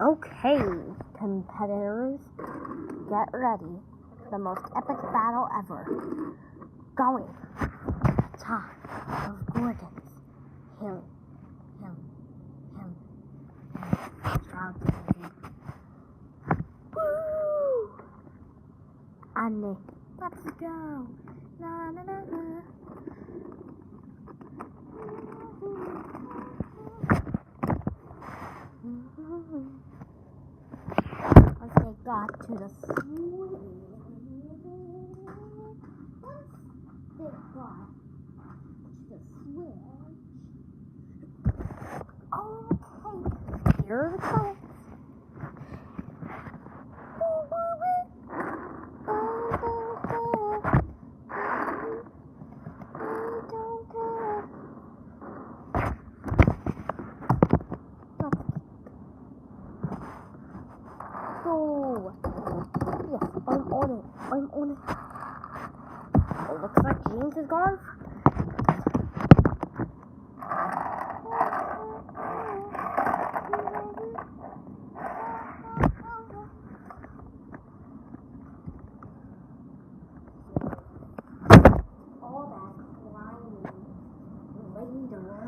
Okay, competitors, get ready. The most epic battle ever. Going. Top of Gordon's Hill. Shout baby. Woo! Annie, let's go. Na na na na. Once they got to the swing, okay, here it goes. So, yes, I'm on it. It looks like James is gone. All that climbing later.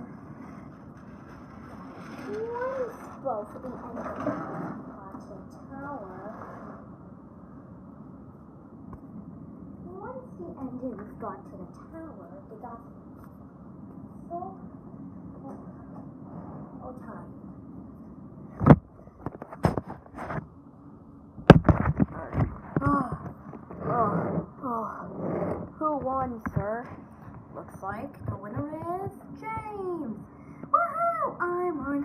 Once both the engines got to the tower. Once the engines got to the tower, they got so tired. Who won, sir? Looks like the winner is James. Woohoo! I won.